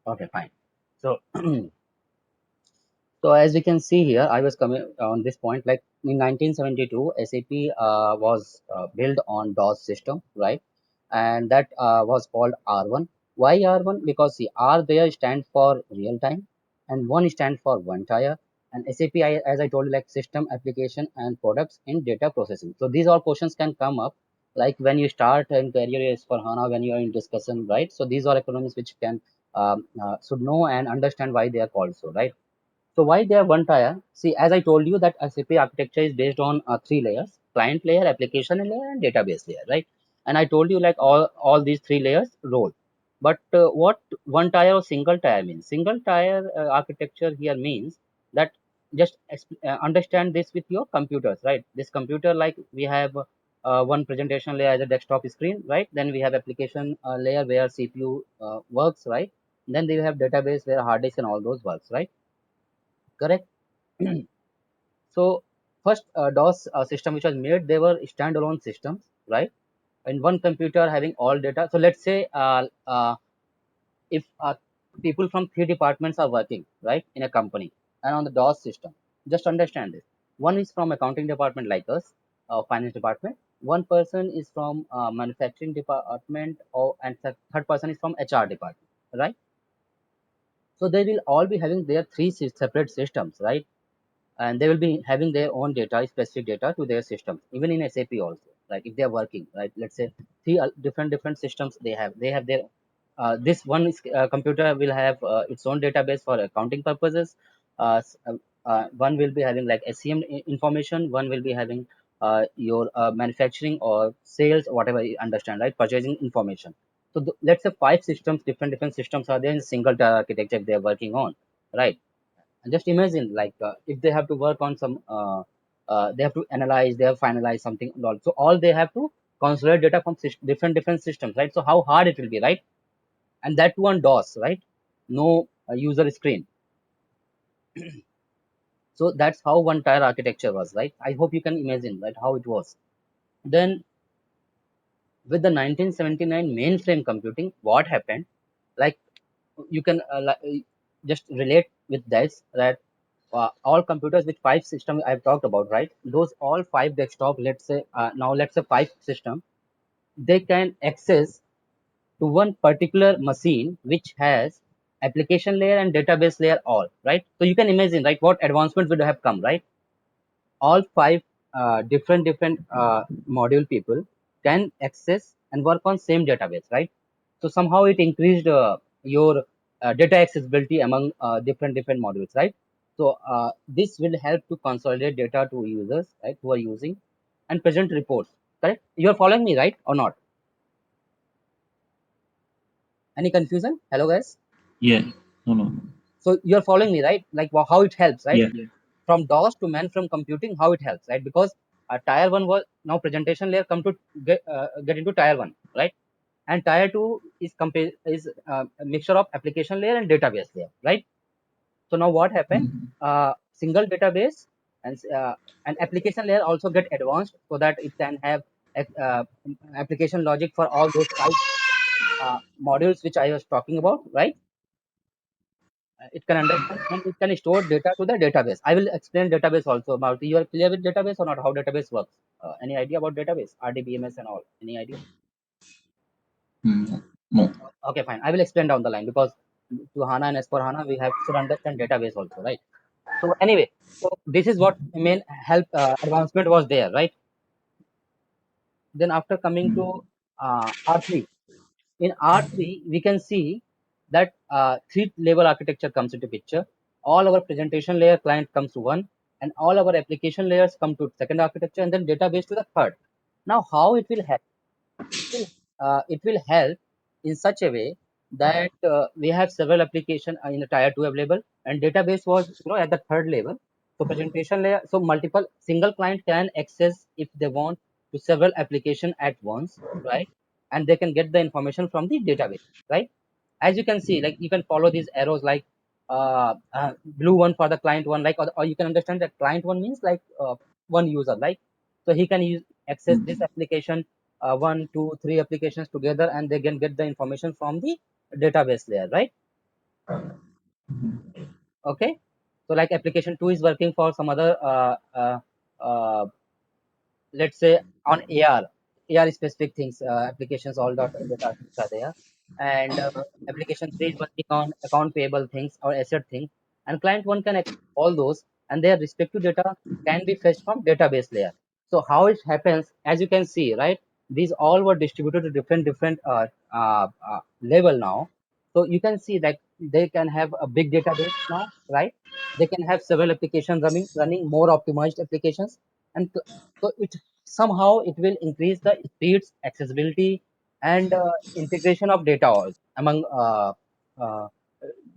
Okay, fine. So, so as we can see here, I was coming on this point. Like in 1972, SAP was built on DOS system, right? And that was called R1. Why R1? Because see, R there stands for real time, and one stands for one tier. And SAP, as I told you, like system, application, and products in data processing. So these all questions can come up, like when you start in career as for HANA, when you are in discussion, right? So these are acronyms which can should know and understand why they are called so, right? So why they are one tier? See, as I told you that SAP architecture is based on three layers: client layer, application layer, and database layer, right? And I told you like all these three layers role. But what one tier or single tier means? Single tier architecture here means that just understand this with your computers, right? This computer, like we have one presentation layer as a desktop screen, right? Then we have application layer where CPU works, right? Then we have database where hard disk and all those works, right? Correct. So first DOS system which was made, they were standalone systems, right? And one computer having all data. So let's say if people from three departments are working, right, in a company and on the DOS system, just understand this. One is from accounting department like us, finance department. One person is from manufacturing department, or and third person is from HR department, right? So they will all be having their three separate systems, right? And they will be having their own data, specific data to their systems, even in SAP also. Like if they are working, right? Let's say three different systems they have. They have their this one is, computer will have its own database for accounting purposes. One will be having like SCM information. One will be having your manufacturing or sales, or whatever you understand, right? Purchasing information. So let's say five systems, different systems are there in single tier architecture they are working on, right? And just imagine, like, if they have to work on some, they have to analyze, they have finalized something. And all. So all they have to consolidate data from different systems, right? So how hard it will be, right? And that too on DOS, right? No user screen. So that's how one tier architecture was, right? I hope you can imagine, right, how it was. Then with the 1979 mainframe computing, what happened? Like you can just relate with this that all computers with five systems I've talked about, right? Those all five desktop, let's say now let's say five system, they can access to one particular machine which has application layer and database layer all, right? So you can imagine, right, what advancement would have come, right? All five different module people can access and work on same database, right? So somehow it increased your data accessibility among different modules, right? So this will help to consolidate data to users, right, who are using and present reports, correct? You are following me, right, or not? Any confusion? Hello, guys. Yeah. No, no. So you are following me, right? Like how it helps, right? Yeah. From DOS to mainframe computing, how it helps, right? Because tier one was now presentation layer come to get into tier one, right? And tier two is a mixture of application layer and database layer, right? So now what happened? Mm. Single database and an application layer also get advanced so that it can have uh, application logic for all those five modules which I was talking about, right? It can understand and it can store data to the database. I will explain database also. About you are clear with database or not? How database works? Any idea about database, RDBMS and all? Any idea? Mm. No. Okay, fine. I will explain down the line because to HANA and S4 HANA we have should understand database also, right? So anyway, so this is what main help advancement was there, right? Then after coming Mm. to R3, in R3 we can see that three level architecture comes into picture. All our presentation layer client comes to one, and all our application layers come to second architecture, and then database to the third. Now, how it will help? It will help in such a way that we have several application in the tier 2 available, and database was at the third level. So presentation layer, so multiple single client can access if they want to several application at once, right? And they can get the information from the database, right? As you can see, like you can follow these arrows, like blue one for the client one, like, or you can understand that client one means like one user, like, so he can use access this Mm. application, one, two, three applications together, and they can get the information from the database layer, right? Okay, so like application 2 is working for some other uh, let's say on AR specific things, applications, all data things are there. And application 3 is working on account payable things or asset things. And client 1 can access all those, and their respective data can be fetched from database layer. So how it happens, as you can see, right? These all were distributed to different level now. So you can see that they can have a big database now, right? They can have several applications running more optimized applications, and so it somehow it will increase the speeds, accessibility, and integration of data all among uh,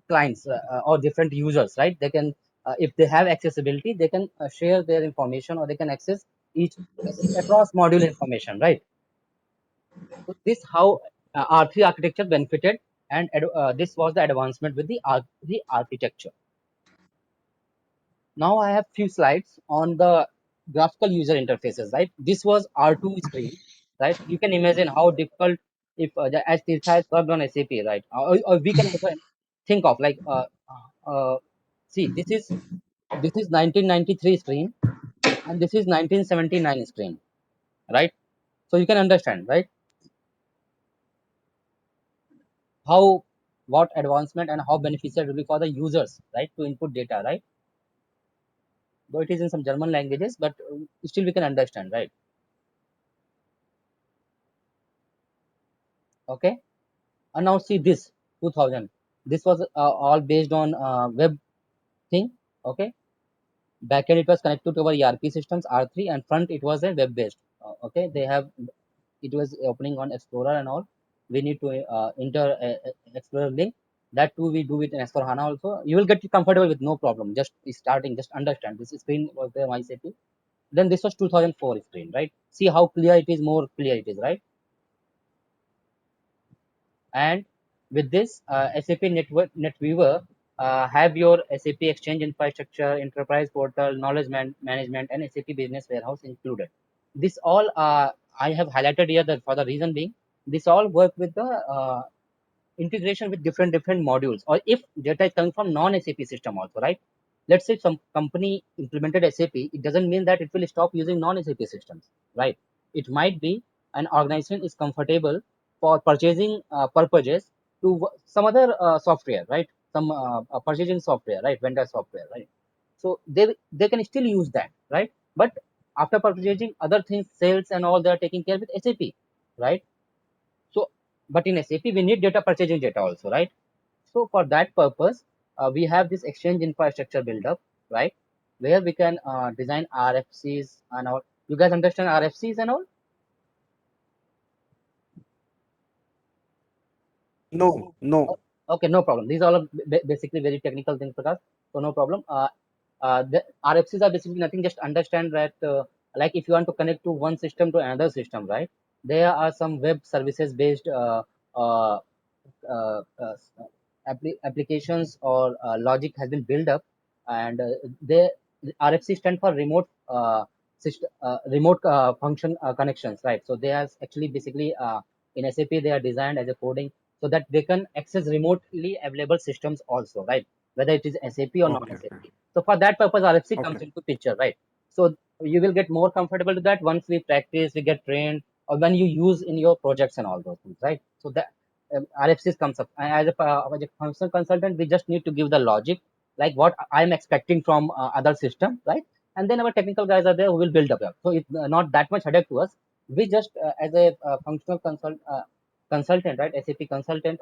clients or different users, right? They can, if they have accessibility, they can share their information, or they can access each across module information, right? So this how R3 architecture benefited, and this was the advancement with the R3 architecture. Now I have few slides on the graphical user interfaces, right? This was R2 screen, right? You can imagine how difficult if as Tirtha has worked on SAP, right? Or we can also think of like see, this is 1993 screen, and this is 1979 screen, right? So you can understand, right? How, what advancement and how beneficial it will be for the users, right, to input data, right? Though it is in some German languages, but still we can understand, right? Okay. And now see this 2000. This was all based on web thing. Okay. Backend it was connected to our ERP systems R3, and front it was a web based. Okay. They have, it was opening on Explorer and all. We need to enter Explorer link. That too we do it in S4 HANA also. You will get comfortable with no problem. Just starting, just understand. This screen was there MySAP. Then this was 2004 screen, right? See how clear it is, more clear it is, right? And with this SAP Network NetWeaver have your SAP Exchange infrastructure, enterprise portal, knowledge management, and SAP Business Warehouse included. This all I have highlighted here that for the reason being, this all work with the integration with different modules, or if data is coming from non-SAP system also, right? Let's say some company implemented SAP, it doesn't mean that it will stop using non-SAP systems, right? It might be an organization is comfortable for purchasing purposes to some other software, right? Some purchasing software, right? Vendor software, right? So they can still use that, right? But after purchasing other things, sales and all, they are taking care with SAP, right? So, but in SAP, we need data purchasing data also, right? So for that purpose, we have this exchange infrastructure build up, right? Where we can design RFCs and all. You guys understand RFCs and all? No, Oh, no. okay, no problem. These are all basically very technical things for us, so no problem. The RFCs are basically nothing. Just understand that, like if you want to connect to one system to another system, right? There are some web services based uh, uh, uh, applications or logic has been built up, and they RFC stand for remote remote function connections, right? So they are actually basically in SAP they are designed as a coding so that they can access remotely available systems also, right? Whether it is SAP or Okay, okay, non-SAP. So for that purpose, RFC okay, comes into picture, right? So you will get more comfortable to that once we practice, we get trained, or when you use in your projects and all those things, right? So that RFCs comes up. And as a functional consultant, we just need to give the logic, like what I'm expecting from other system, right? And then our technical guys are there who will build up. So it's not that much headache to us. We just, as a functional consultant, right? SAP consultant.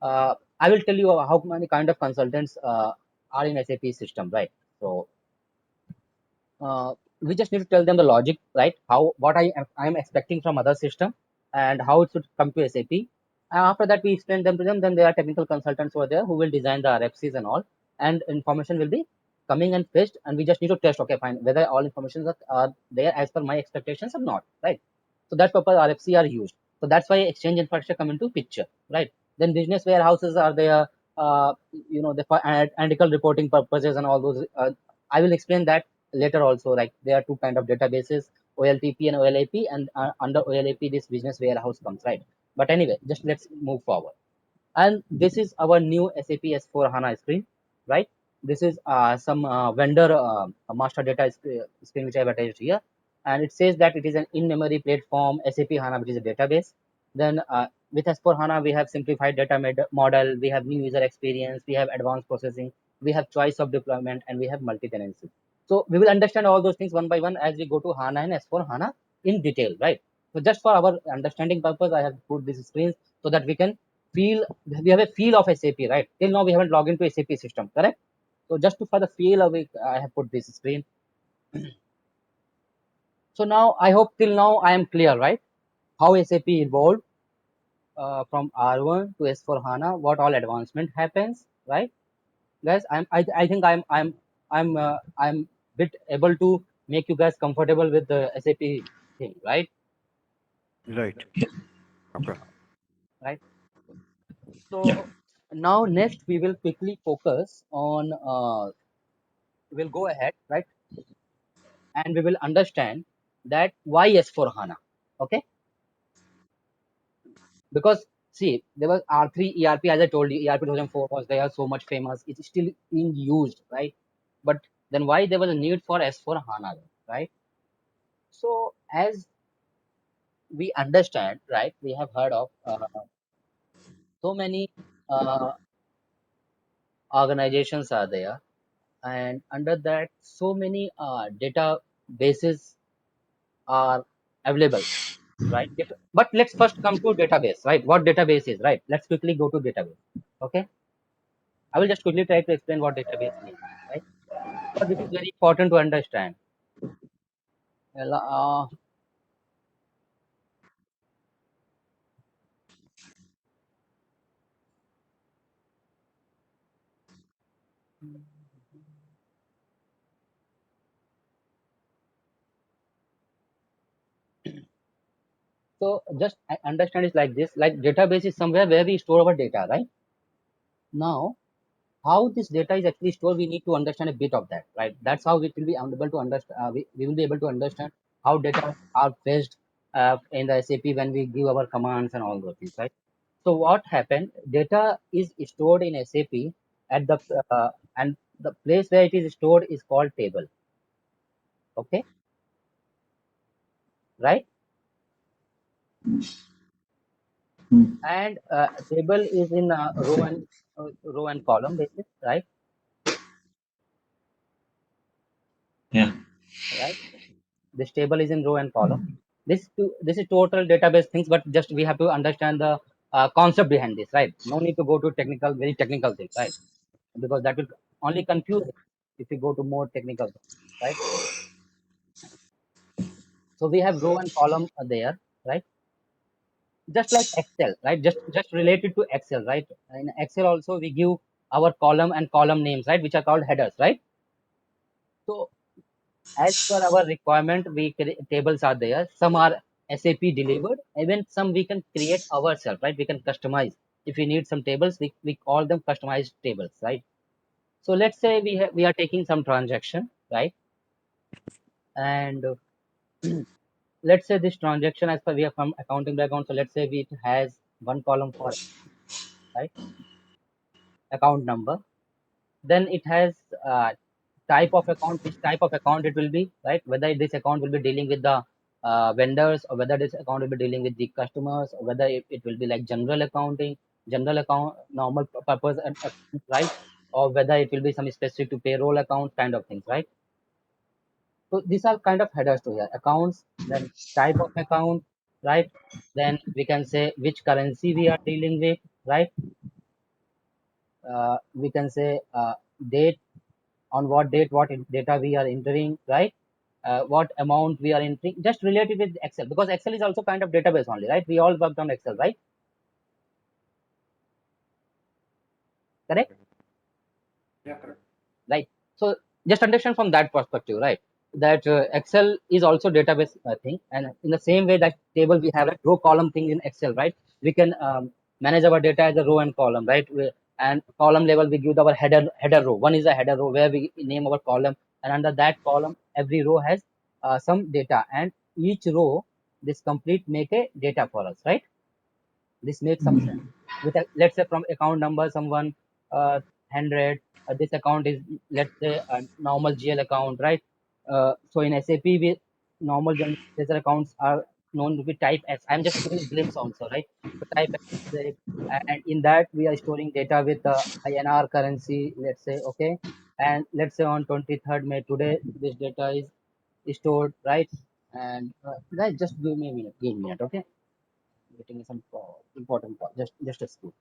I will tell you how many kind of consultants are in SAP system, right? So we just need to tell them the logic, right? How what I am expecting from other system and how it should come to SAP. And after that, we explain them to them. Then there are technical consultants over there who will design the RFCs and all, and information will be coming and fetched, and we just need to test. Okay, fine, whether all information are there as per my expectations or not, right? So that's purpose RFC are used. So that's why exchange infrastructure come into picture, right? Then business warehouses are there. For analytical reporting purposes and all those. I will explain that later also. Like there are two kind of databases, OLTP and OLAP, and under OLAP this business warehouse comes, right? But anyway, just let's move forward. And this is our new SAP S4 HANA screen, right? This is some vendor master data screen which I have attached here. And it says that it is an in-memory platform, SAP HANA, which is a database. Then with S4 HANA, we have simplified data model, we have new user experience, we have advanced processing, we have choice of deployment, and we have multi-tenancy. So we will understand all those things one by one as we go to HANA and S4 HANA in detail, right? So just for our understanding purpose, I have put these screens so that we have a feel of SAP, right? Till now we haven't logged into SAP system, correct? So just for the feel of it, I have put this screen. So now I hope till now I am clear, right? How SAP evolved from R1 to S4 HANA, what all advancement happens, right? Guys, I think I'm bit able to make you guys comfortable with the SAP thing, right? Right. Okay. Right. So now next we will quickly focus on we'll go ahead, right? And we will understand that why S4 HANA. Okay, because see, there was R3 ERP, as I told you, ERP 2004 was there, so much famous, it's still being used, right? But then why there was a need for S4 HANA, right? So as we understand, right, we have heard of so many uh, organizations are there, and under that so many databases are available, right? But let's first come to database, right? What database is, right? Let's quickly go to database. Okay, I will just quickly try to explain what database means, right? Because this is very important to understand. Well, so just understand it like this: like database is somewhere where we store our data, right? Now, how this data is actually stored, we need to understand a bit of that, right? That's how we will be able to understand. We will be able to understand how data are fetched in the SAP when we give our commands and all those things, right? So what happened? Data is stored in SAP at the and the place where it is stored is called table. Okay, right? And table is in row and column basis, right? Yeah. Right. This table is in row and column. This is total database things, but just we have to understand the concept behind this, right? No need to go to technical, very technical things, right? Because that will only confuse if you go to more technical things, right? So we have row and column there, right? Just like Excel, right? Just related to Excel, right? In Excel also we give our column and column names, right? Which are called headers, right? So as per our requirement, tables are there. Some are SAP delivered, even some we can create ourselves, right? We can customize. If we need some tables, we call them customized tables, right? So let's say we are taking some transaction, right? And let's say this transaction, as per we are from accounting background, so let's say it has one column for, right, account number. Then it has type of account, which type of account it will be, right? Whether this account will be dealing with the vendors, or whether this account will be dealing with the customers, or whether it will be like general accounting, general account, normal purpose, right? Or whether it will be some specific to payroll account kind of things, right? So these are kind of headers to here: accounts, then type of account, right? Then we can say which currency we are dealing with, right? We can say date, on what date, data we are entering, right? What amount we are entering, just related with Excel, because Excel is also kind of database only, right? We all worked on Excel, right? Correct? Yeah, correct. Right. So just understand from that perspective, right? That Excel is also database thing, and in the same way that table we have like row column thing in Excel, right? We can manage our data as a row and column, right? And column level we give our header row. One is a header row where we name our column, and under that column every row has some data, and each row this complete make a data for us, right? This makes some sense. with a, let's say from account number someone 100, this account is, let's say, a normal GL account, right? So in SAP, we normal general ledger accounts are known to be type X. I'm just giving a glimpse also, right? So type X, and in that we are storing data with INR currency, let's say, okay. And let's say on 23rd May today, this data is stored, right? And guys, just give me a minute, okay? Getting some important call. Just a scoop.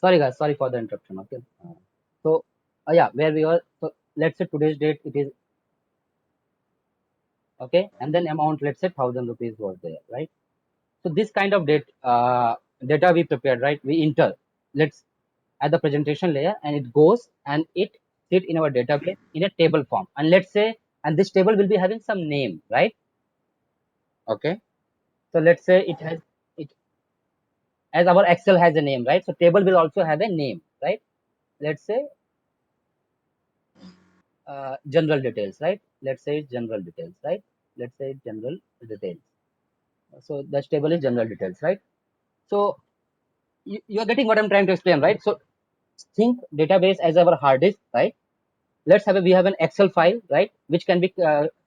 Sorry guys, sorry for the interruption. Okay. So yeah, where we are. So let's say today's date it is okay, and then amount, let's say 1,000 rupees was there, right? So this kind of data we prepared, right? We enter, let's, at the presentation layer, and it goes and it sit in our database in a table form. And let's say, and this table will be having some name, right? Okay. So let's say it has it, as our Excel has a name, right? So table will also have a name, right? Let's say general details, right? Let's say general details, right? Let's say general details. So that table is general details, right? So you're getting what I'm trying to explain, right? So think database as our hard disk, right? Let's have we have an Excel file, right, which can be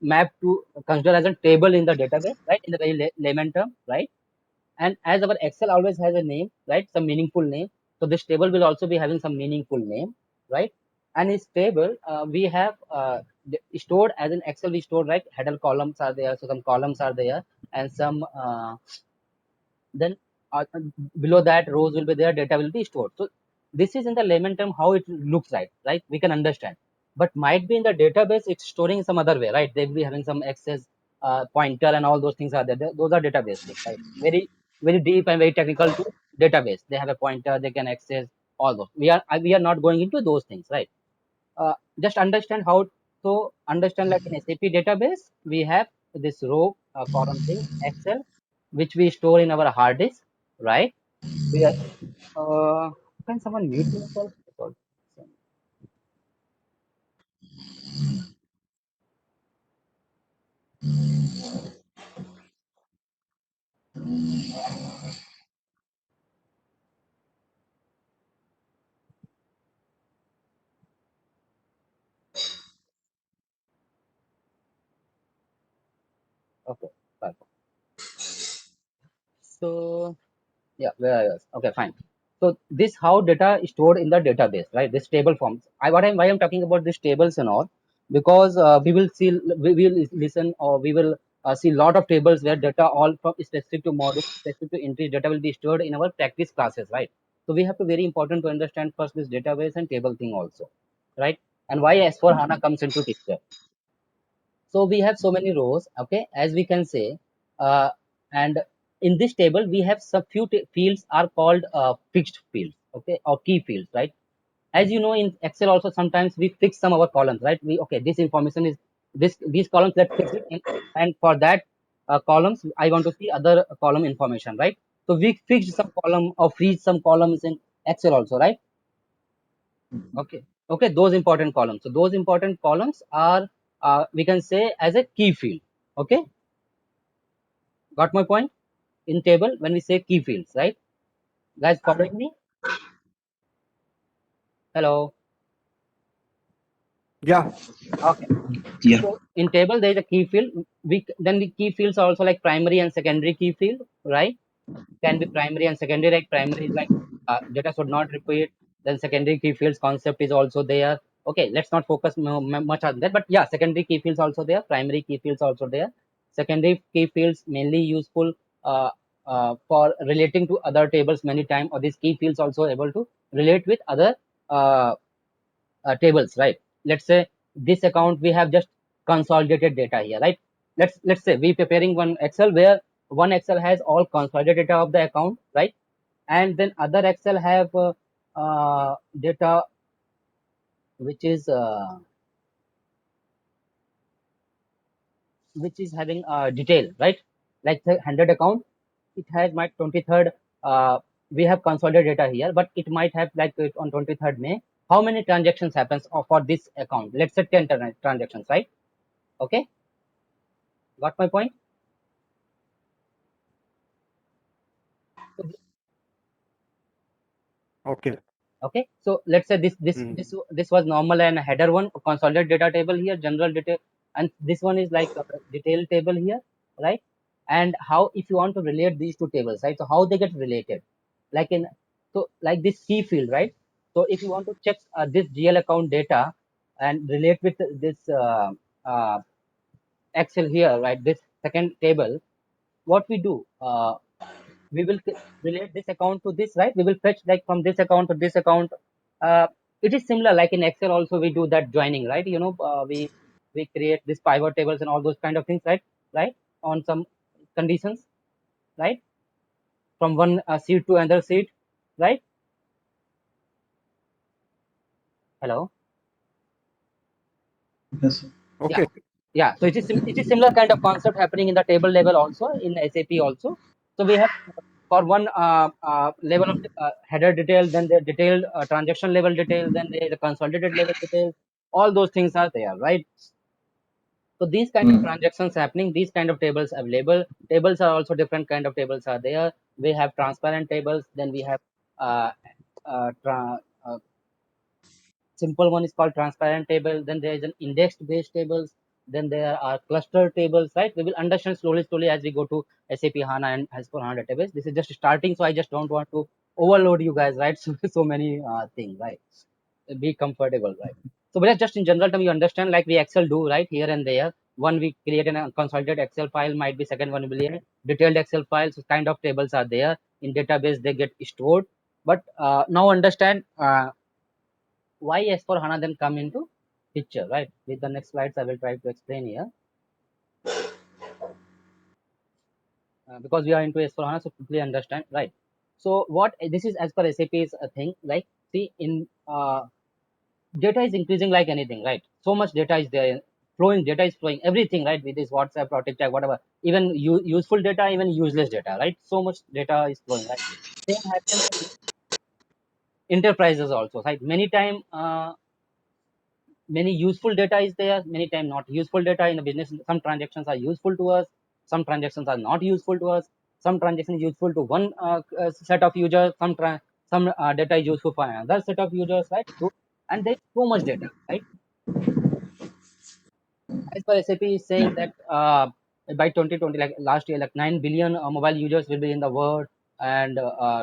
mapped to consider as a table in the database, right, in the very layman term, right? And as our Excel always has a name, right, some meaningful name, so this table will also be having some meaningful name, right? And this table we have stored as an Excel, we stored, right, header columns are there, so some columns are there, and some then below that rows will be there, data will be stored. So this is in the layman term how it looks like, right? We can understand, but might be in the database it's storing some other way, right? They'll be having some access pointer and all those things are there. Those are database things, right? Very deep and very technical to database. They have a pointer, they can access all those. We are not going into those things, right? Just understand how. So understand, like in SAP database we have this row column thing Excel, which we store in our hard disk, right? We are, can someone mute yourself? Okay, fine. So yeah, where I was. Okay, fine. So this how data is stored in the database, right? This table forms. Why I'm talking about these tables and all, because we will listen, or we will see lot of tables where data all from specific to module, specific to entry data will be stored in our practice classes, right? So we have to very important to understand first this database and table thing also, right? And why S4 HANA comes into picture. So we have so many rows, okay, as we can say, and in this table we have some few fields are called fixed fields, okay, or key fields, right? As you know, in Excel also sometimes we fix some of our columns, right? We okay, this information is this these columns, let's fix it, and for that columns I want to see other column information, right? So we fixed some column or freeze some columns in Excel also, right? Okay, okay, those important columns. So those important columns are we can say as a key field. Okay, got my point? In table when we say key fields, right? Guys, following me? Hello. Yeah. Okay. Yeah. So in table there is a key field. We then the key fields are also like primary and secondary key field, right? Can be primary and secondary. Like primary is like data should not repeat. Then secondary key fields concept is also there. Okay, let's not focus much on that. But yeah, secondary key fields also there. Primary key fields also there. Secondary key fields mainly useful uh, for relating to other tables many times. Or these key fields also able to relate with other uh, tables, right? Let's say this account we have just consolidated data here, right? Let's say we preparing one Excel where one Excel has all consolidated data of the account, right? And then other Excel have data which is having detail, right? Like the 100 account, it has my 23rd. We have consolidated data here, but it might have like it on 23rd May. How many transactions happens for this account? Let's say 10 transactions, right? Okay, got my point? So Okay. okay, so let's say Mm. this was normal and header one, consolidated data table here, general detail, and this one is like a detail table here, right? And how if you want to relate these two tables, right? So how they get related, like in so like this key field, right? So if you want to check this GL account data and relate with this uh, Excel here, right? This second table, what we do? We will relate this account to this, right? We will fetch like from this account to this account. uh, it is similar like in Excel also we do that joining, right? We create this pivot tables and all those kind of things, right, on some conditions, right, from one sheet to another sheet, right? Hello. Yes. Yeah, Okay. yeah, so it is similar kind of concept happening in the table level also in SAP also. So we have for one level of header detail, then the detailed transaction level detail, then the consolidated level detail. All those things are there, right? So these kind of Mm. transactions happening, these kind of tables available. Tables are also different kind of tables are there. We have transparent tables, then we have uh, uh, tra- uh, simple one is called transparent table, then there is an indexed based tables, then there are cluster tables, right? We will understand slowly as we go to SAP HANA and S4 HANA database. This is just starting, so I just don't want to overload you guys, right? So many things, right? Be comfortable, right? So but just in general term you understand like we Excel do, right? Here and there, one we create a consolidated Excel file, might be second one will be a detailed Excel file. So kind of tables are there in database, they get stored. But now understand why S4 HANA then come into picture, right? With the next slides, I will try to explain here. Because we are into S4 HANA, so quickly understand, right? So what this is as per SAP's thing, like see in data is increasing like anything, right? So much data is there, flowing data is flowing, everything, right? With this WhatsApp or TikTok, whatever, even useful data, even useless data, right? So much data is flowing, right? Same happens in enterprises also, right? Many useful data is there, many time not useful data in the business. Some transactions are useful to us, some transactions are not useful to us, some transactions useful to one set of users, some data is useful for another set of users, right? So and there's so much data, right? As per SAP is saying that by 2020, like last year, like 9 billion mobile users will be in the world, and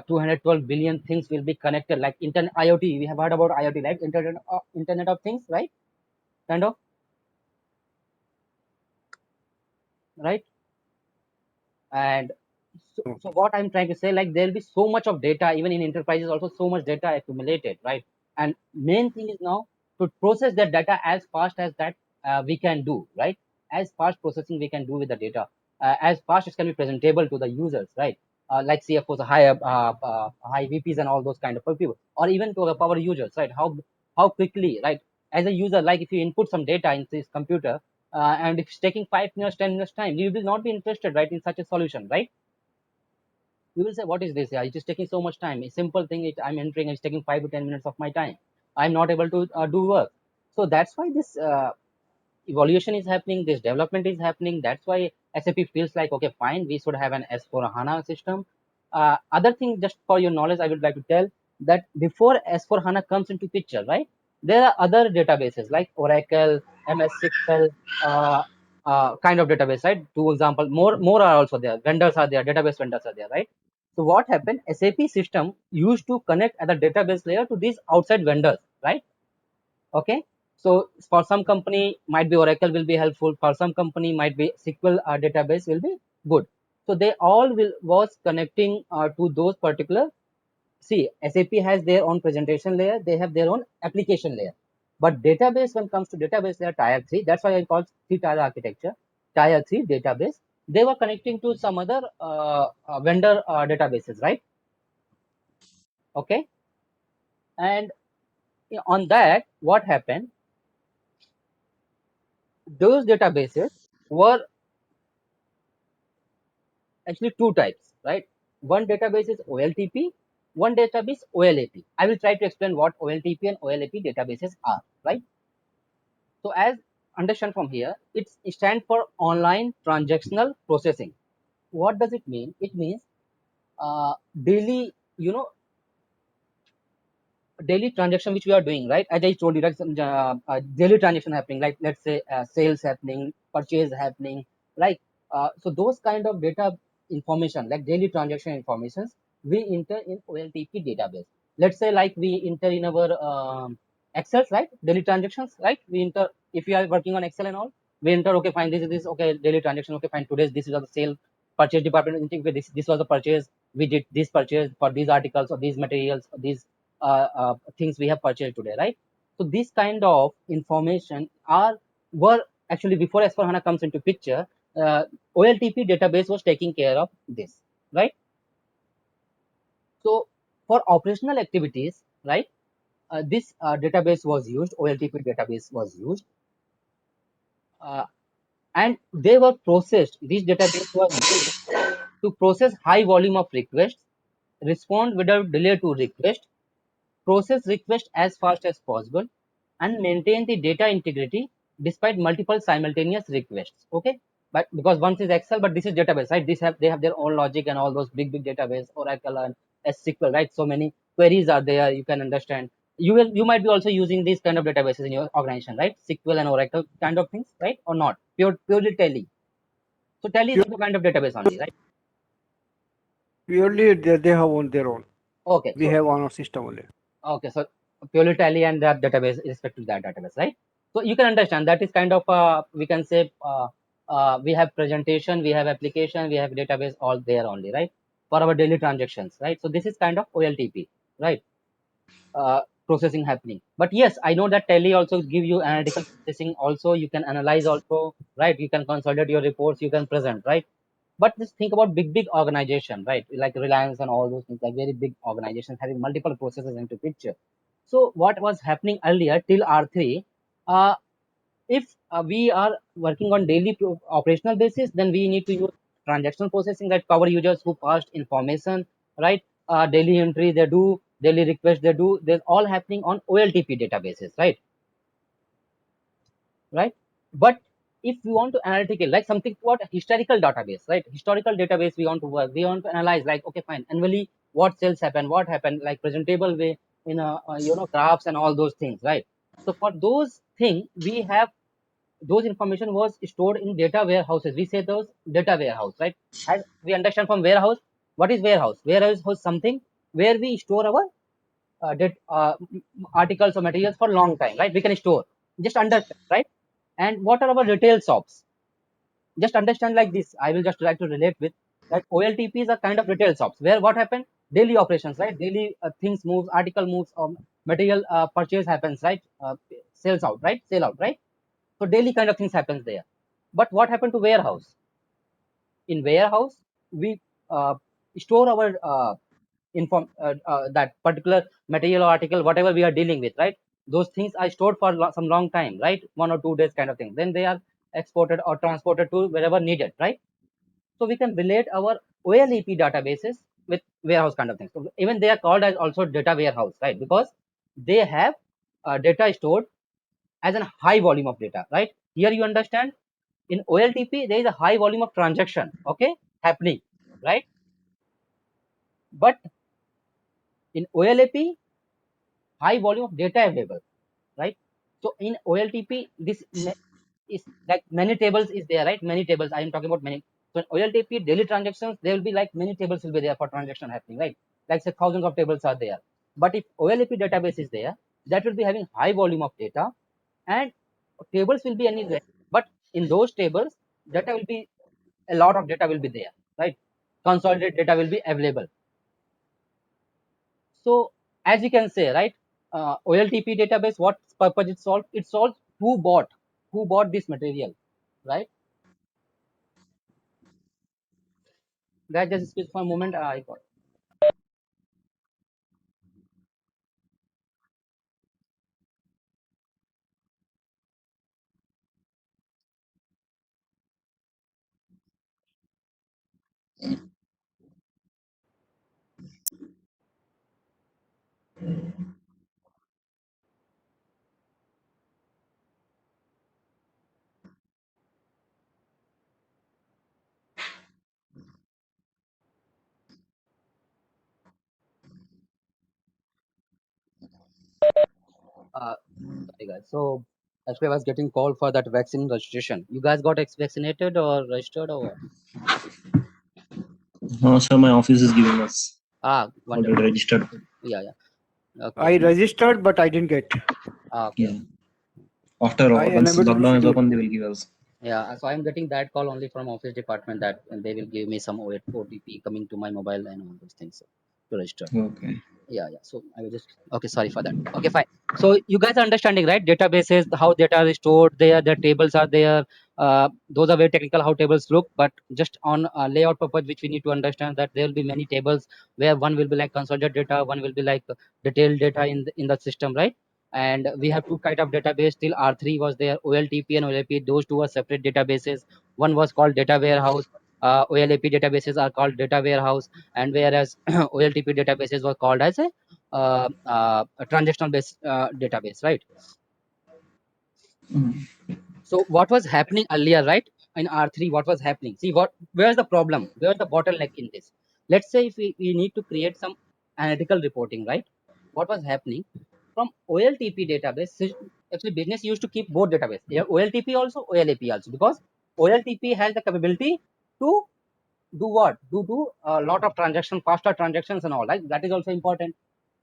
212 billion things will be connected, like internet IoT. We have heard about IoT, like Internet of Things, right? Kind of, right? And so Okay. what I'm trying to say, like there'll be so much of data, even in enterprises, also so much data accumulated, right? And main thing is now to process that data as fast as that we can do, right? As fast processing we can do with the data, as fast as can be presentable to the users, right? Like CFOs, high VPs, and all those kind of people, or even to the power users, right? How quickly, right? As a user, like if you input some data in this computer, and if it's taking 5 minutes, 10 minutes time, you will not be interested, right, in such a solution, right? You will say, what is this? Yeah, it is taking so much time. A simple thing I'm entering, it's taking 5 to 10 minutes of my time. I'm not able to do work. So that's why this evolution is happening, this development is happening. That's why SAP feels like, okay, fine, we should have an S4 HANA system. Other thing, just for your knowledge, I would like to tell that before S4 HANA comes into picture, right, there are other databases like Oracle, MS SQL, kind of database, right? To example, more are also there. Vendors are there, database vendors are there, right? So what happened? SAP system used to connect at the database layer to these outside vendors, right? Okay, so for some company might be Oracle will be helpful, for some company might be SQL database will be good. So they all will was connecting to those particular. See, SAP has their own presentation layer, they have their own application layer, But database, when it comes to database, they are tier 3. That's why I call 3 tier architecture. Tier 3 database. They were connecting to some other vendor databases, right? Okay. And on that, what happened? Those databases were actually two types, right? One database is OLTP, one database OLAP. I will try to explain what OLTP and OLAP databases are, right? So as understand from here, it stands for online transactional processing. What does it mean? It means daily, daily transaction which we are doing, right? As I told you, like some daily transaction happening, like let's say sales happening, purchase happening, like so those kind of data information, like daily transaction informations, we enter in OLTP database. Let's say like we enter in our Excel, right? Daily transactions, right? We enter if we are working on Excel and all, we enter okay, fine. This is this okay daily transaction. Okay, fine. Today's this is the sale purchase department. Okay, this was the purchase. We did this purchase for these articles or these materials or these things we have purchased today, right? So this kind of information are were actually before S4HANA comes into picture, OLTP database was taking care of this, right? So for operational activities, right, this database was used, OLTP database was used, uh, and they were processed. This database was used to process high volume of requests, respond without delay to request, process request as fast as possible, and maintain the data integrity despite multiple simultaneous requests. Okay, but because one is Excel, but this is database, right? They have their own logic and all those big database, Oracle and SQL, right? So many queries are there. You can understand. You might be also using these kind of databases in your organization, right? SQL and Oracle kind of things, right? Or not? Purely Tally. So Tally is Pure- also kind of database only, right? Purely they have on their own. Okay, We so have on our system only. okay, so purely Tally and that database is respect to that database, right? So you can understand that is kind of we can say we have presentation, we have application, we have database all there only, right? For our daily transactions, right? So this is kind of OLTP, right? Processing happening. But yes, I know that Tally also give you analytical processing. Also, you can analyze also, right? You can consolidate your reports, you can present, right? But just think about big organization, right? Like Reliance and all those things, like very big organizations having multiple processes into picture. So what was happening earlier till R3, uh, if we are working on daily operational basis, then we need to use transactional processing, that power users who passed information, right? Daily entry they do, daily request they do. They're all happening on OLTP databases, right? Right? But if we want to analytical, like something about historical database, right? Historical database we want to work, we want to analyze, like okay, fine, annually what sales happen, what happened, like presentable way in a graphs and all those things, right? So for those things, we have those information was stored in data warehouses. We say those data warehouse, right? As we understand from warehouse, what is warehouse? Warehouse was something where we store our articles or materials for long time, right? We can store. Just understand, right? And what are our retail shops? Just understand like this. I will just try to relate with that. OLTPs are kind of retail shops where what happened? Daily operations, right? Daily things moves, article moves, material purchase happens, right? Sales out, right? Sale out, right? So daily kind of things happens there. But what happened to warehouse? In warehouse, we store our that particular material or article, whatever we are dealing with, right? Those things are stored for some long time, right? 1 or 2 days kind of thing. Then they are exported or transported to wherever needed, right? So we can relate our OLEP databases with warehouse kind of things. So even they are called as also data warehouse, right? Because they have data stored as a high volume of data, right? Here you understand, in OLTP there is a high volume of transaction, okay, happening, right? But in OLAP, high volume of data available, right? So in OLTP, this is like many tables is there, right? Many tables. I am talking about many. So in OLTP daily transactions, there will be like many tables will be there for transaction happening, right? Like say thousands of tables are there. But if OLAP database is there, that will be having high volume of data, and tables will be anywhere. But in those tables, data will be a lot of data will be there, right? Consolidated data will be available. So as you can say, right? OLTP database, what purpose it solves? It solves who bought this material, right? Guys, just excuse for a moment. I got. Uh, Sorry, guys. So actually, I was getting called for that vaccine registration. You guys got vaccinated or registered or what? No, sir, my office is giving us already Wonderful. registered. Yeah, yeah. Okay. I registered, but I didn't get. Okay. Yeah. After I once unable to lockdown is schedule. open, they will give us. Yeah. So I'm getting that call only from office department that they will give me some OTP coming to my mobile and all those things to register. Okay. Yeah. So I was just okay. Sorry for that. Okay, fine. So you guys are understanding, right? Databases, how data is stored there, the tables are there. Those are very technical how tables look, but just on layout purpose, which we need to understand that there will be many tables where one will be like consolidated data, one will be like detailed data in the system, right? And we have two kind of database. Till R3 was there, OLTP and OLAP. Those two are separate databases. One was called data warehouse. OLAP databases are called data warehouse, and whereas OLTP databases were called as a transactional based database, right? Mm. So what was happening earlier, right? In R3, what was happening? See, where's the problem? Where's the bottleneck in this? Let's say if we need to create some analytical reporting, right? What was happening from OLTP database? Actually, business used to keep both database, yeah, OLTP also, OLAP also, because OLTP has the capability to do what? Do a lot of transaction, faster transactions and all, right? That is also important.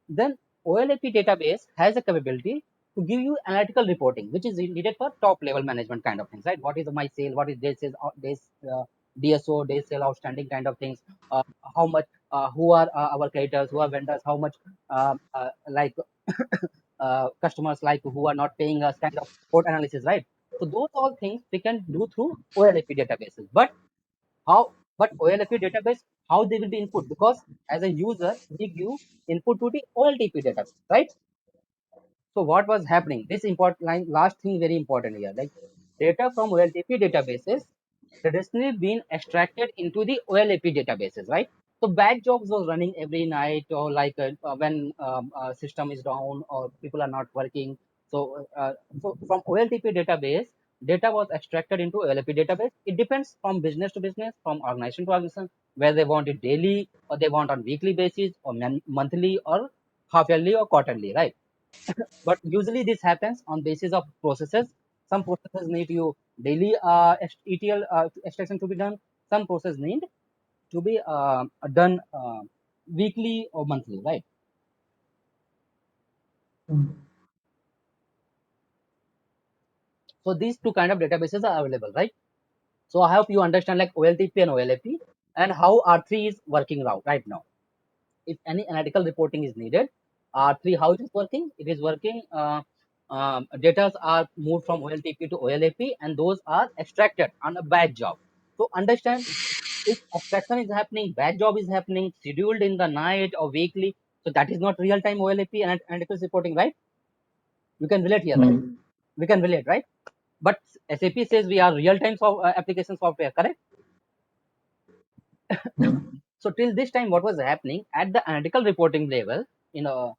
Then OLAP database has a capability to give you analytical reporting, which is needed for top level management kind of things, right? What is my sale? What is day sales, DSO, day sale outstanding kind of things? Uh, how much? Who are our creditors? Who are vendors? How much? Like customers like who are not paying us? Kind of port analysis, right? So those all things we can do through OLAP databases. How? But OLAP database, how they will be input? Because as a user, we give input to the OLTP database, right? So what was happening? This important line, last thing very important here. Like data from OLTP databases traditionally been extracted into the OLAP databases, right? So batch jobs was running every night, or like when system is down or people are not working. So from OLTP database, data was extracted into OLAP database. It depends from business to business, from organization to organization, where they want it daily or they want on weekly basis or monthly or half yearly or quarterly, right? But usually this happens on basis of processes. Some processes need you daily ETL extraction to be done. Some process need to be done weekly or monthly, right? Mm. So these two kind of databases are available, right? So I hope you understand like OLTP and OLAP and how R3 is working now, right now. If any analytical reporting is needed, R3 how it is working? It is working. Data are moved from OLTP to OLAP, and those are extracted on a batch job. So understand, if extraction is happening, batch job is happening, scheduled in the night or weekly. So that is not real time OLAP and analytical reporting, right? You can relate here, right? Mm. We can relate, right? But SAP says we are real time application software, correct? Mm. So till this time, what was happening at the analytical reporting level, you know,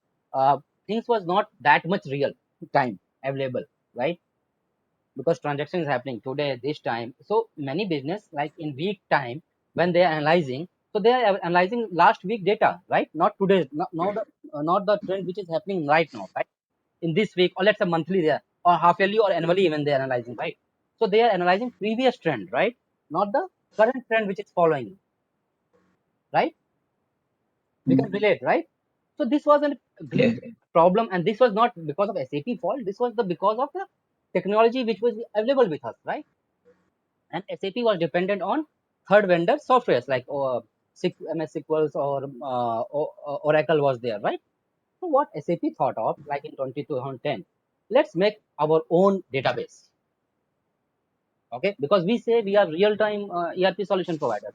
things was not that much real time available, right? Because transaction is happening today, this time. So many business like in week time when they are analyzing, so they are analyzing last week data, right? Not today, not the trend which is happening right now, right? In this week, or let's say monthly there, or half yearly or annually, even they are analyzing, right? So they are analyzing previous trend, right? Not the current trend which is following, right? We can Mm. relate, right? So this was a Yeah. great problem, and this was not because of SAP fault. This was the because of the technology which was available with us, right? And SAP was dependent on third vendor softwares like MS SQLs or Oracle was there, right? So what SAP thought of, like in 2010, let's make our own database. Okay, because we say we are real-time ERP solution provider,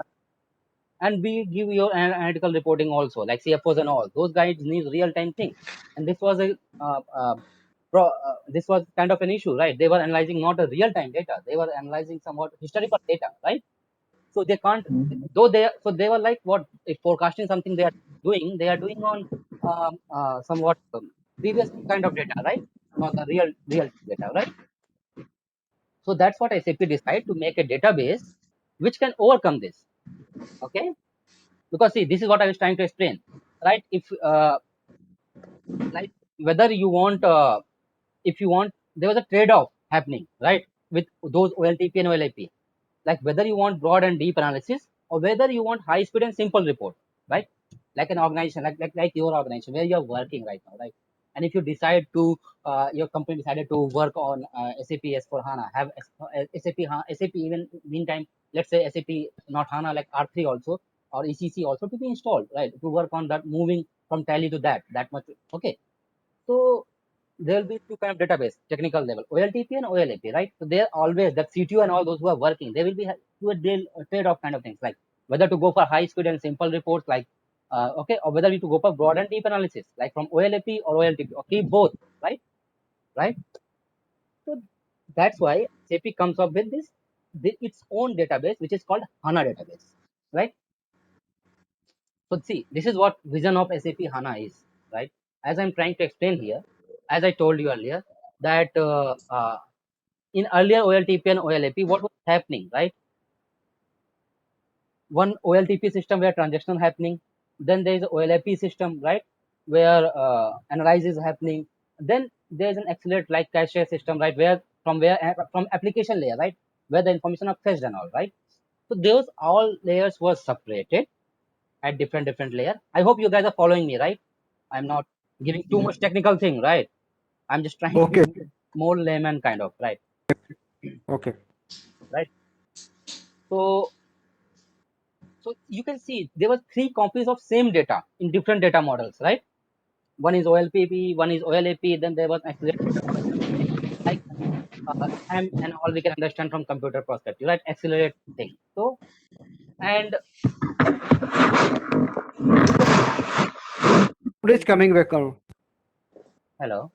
and we give your analytical reporting also, like CFOs and all. Those guys need real-time thing, and this was a this was kind of an issue, right? They were analyzing not a real-time data; they were analyzing somewhat historical data, right? So they can't, though they, so they were like, what if forecasting something they are doing on somewhat previous kind of data, right? Not the real data, right? So that's what SAP decided to make a database which can overcome this. Okay, because see, this is what I was trying to explain, right? If like whether you want, if you want, there was a trade-off happening, right, with those OLTP and OLAP, like whether you want broad and deep analysis or whether you want high speed and simple report, right? Like an organization, like your organization where you're working right now, right? And if you decide to, your company decided to work on SAP S4 HANA, have SAP even meantime, let's say SAP not HANA, like R3 also or ECC also to be installed, right? To work on that, moving from Tally to that much. Okay, so there will be two kind of database, technical level, OLTP and OLAP, right? So they're always that CTO and all those who are working, they will be do a trade-off kind of things, like whether to go for high speed and simple reports, like okay, or whether you to go for broad and deep analysis, like from OLAP or OLTP, or keep both, right? Right. So that's why SAP comes up with this, its own database, which is called HANA database, right? So see, this is what vision of SAP HANA is, right? As I'm trying to explain here, as I told you earlier, that in earlier OLTP and OLAP, what was happening, right? One OLTP system where transaction happening, then there is a OLAP system, right, where analysis is happening. Then there is an accelerate like cache system, right, where from application layer, right, where the information are fetched and all, right. So those all layers were separated at different layer. I hope you guys are following me, right? I'm not giving too much technical thing, right? I'm just trying to Okay. be more layman kind of, right? Okay. Right. So so you can see there were three copies of same data in different data models, right? One is OLPP, one is OLAP, then there was accelerated system, like and all we can understand from computer perspective, right? Accelerate thing. So and It's coming back on. hello,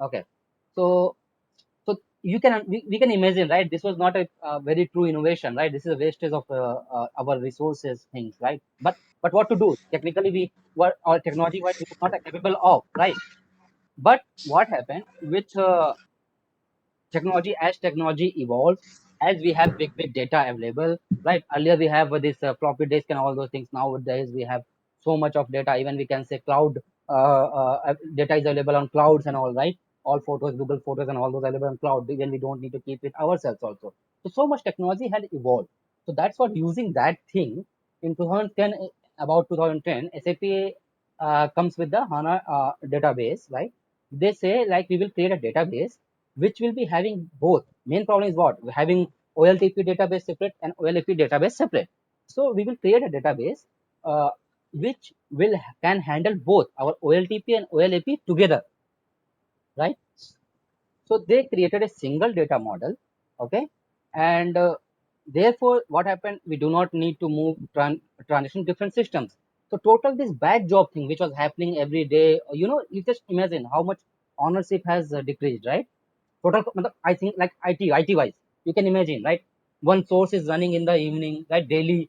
okay. So so you can we can imagine, right? This was not a very true innovation, right? This is a wastage of our resources, things, right? But what to do? Technically, we were, or technology wise, we were not capable of, right? But what happened with technology, as technology evolves, as we have big data available, right? Earlier we have this floppy disk and all those things. Nowadays we have so much of data. Even we can say cloud data is available on clouds and all, right? All photos, Google Photos and all those available on cloud. Even we don't need to keep it ourselves also. So much technology had evolved. So that's what, using that thing in 2010, about 2010, SAP comes with the HANA database, right? They say like we will create a database which will be having both. Main problem is what? Having OLTP database separate and OLAP database separate. So we will create a database uh, which can handle both our OLTP and OLAP together, right? So they created a single data model, okay, and therefore what happened? We do not need to move transition different systems. So total this bad job thing which was happening every day, you just imagine how much ownership has decreased, right? Total, I think, like IT wise, you can imagine, right? One source is running in the evening, right, daily.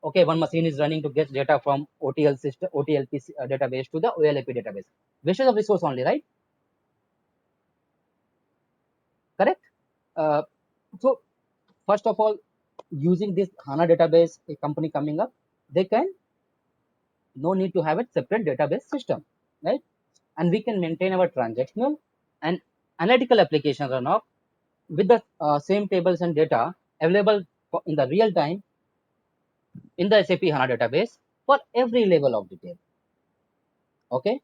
Okay, one machine is running to get data from OTL system, OTLP database to the OLAP database. Wastage of resource only, right? Correct. Uh, so first of all, using this HANA database, a company coming up, they can no need to have a separate database system, right? And we can maintain our transactional and analytical applications run off with the same tables and data available in the real time in the SAP HANA database for every level of detail. Okay,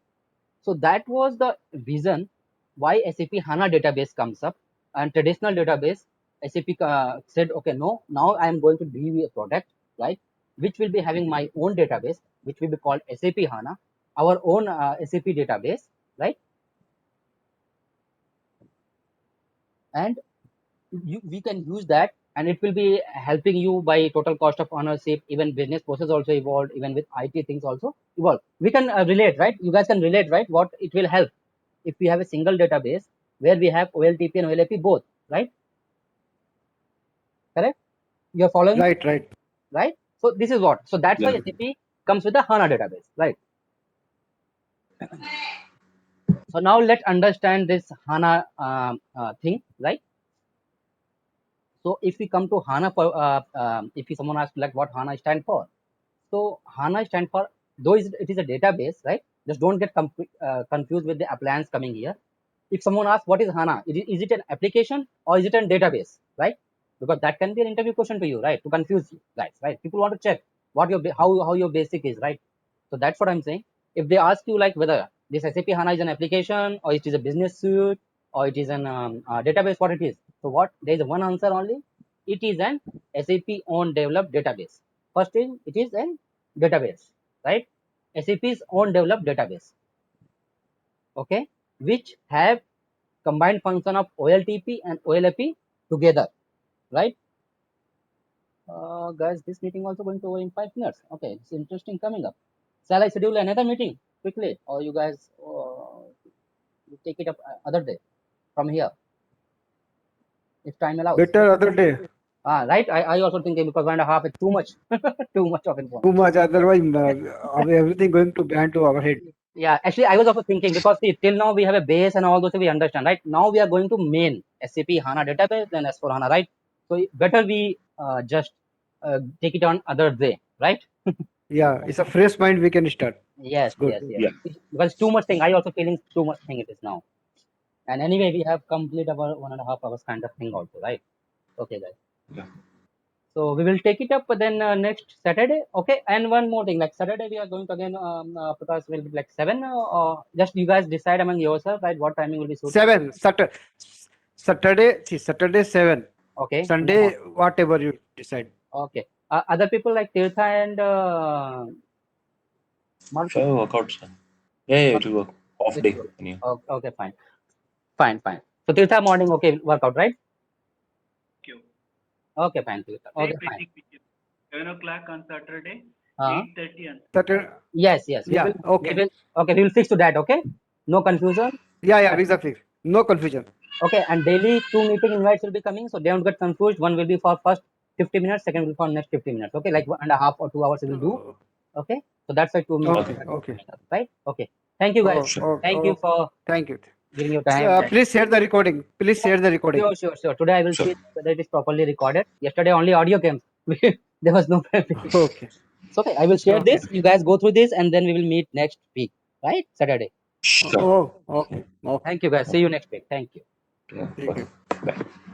so that was the reason why SAP HANA database comes up, and traditional database SAP said, okay, no, now I am going to give you a product, right, which will be having my own database, which will be called SAP HANA, our own SAP database, right? And we can use that, and it will be helping you by total cost of ownership. Even business process also evolved, even with IT things also evolved. We can relate, right? You guys can relate, right? What it will help if we have a single database where we have OLTP and OLAP both, right? Correct? You're following? Right. Right? So this is what. So that's why Yeah. SAP comes with the HANA database, right? So now let's understand this HANA thing, right? So if we come to HANA, if someone asks like what HANA stands for, so HANA stands for, though it is a database, right? Just don't get confused with the appliance coming here. If someone asks what is HANA, is it an application or is it a database, right? Because that can be an interview question to you, right? To confuse you guys, right? People want to check what your how your basic is, right? So that's what I'm saying. If they ask you like whether this SAP HANA is an application or it is a business suite or it is an database, what it is. So what there is one answer only. It is an SAP own developed database. First thing, it is an database, right? SAP's own developed database, okay, which have combined function of OLTP and OLAP together, right? Guys, this meeting also going to go in 5 minutes. Okay, it's interesting coming up. Shall I schedule another meeting quickly, or you guys you take it up other day from here, if time allows? Better other day. Right. I also thinking because 1.5 is too much, too much of info. Too much. Otherwise, everything going to behind to our head. Yeah, actually, I was also thinking because see, till now we have a base and all those things we understand, right? Now we are going to main SAP HANA database and S4 HANA, right? So better we just take it on other day, right? Yeah, it's a fresh mind. We can start. Yes, It's good. yes, yes. Yeah. Because too much thing. I also feeling too much thing it is now. And anyway, we have complete our 1.5 hours kind of thing also, right? Okay, guys. Yeah. So we will take it up then next Saturday. Okay. And one more thing, like Saturday we are going to again because will be like 7 or just you guys decide among yourself, right? What timing will be suitable. 7 Saturday. See, Saturday 7. Okay. Sunday whatever you decide. Okay. Other people like Tirtha and Mark. Sure, workout, sir. Yeah, it will work. Off day. Yeah. Okay, fine. Fine. So Tirtha morning, okay, workout, right? Okay, fine. Tirtha. Okay, fine. 7 o'clock on Saturday, Uh-huh. 8:30 on Saturday. Yes. Yeah, okay. We will fix to that, okay? No confusion. Yeah, visa fix. No confusion. Okay, and daily 2 meeting invites will be coming, so they don't get confused. One will be for first 50 minutes, second will be for next 50 minutes. Okay, like 1.5 or 2 hours we will do. Okay, so that's why 2 meetings. Okay. Right? Okay. Thank you guys. Thank you for Thank you. giving your time. Please share the recording. Sure. Today I will see whether it is properly recorded. Yesterday only audio came. There was no preparation. Okay. So okay, I will share Okay. this. You guys go through this, and then we will meet next week, right? Saturday. Sure. Okay. Thank you guys. See you next week. Thank you. Yeah. Thank you. Bye.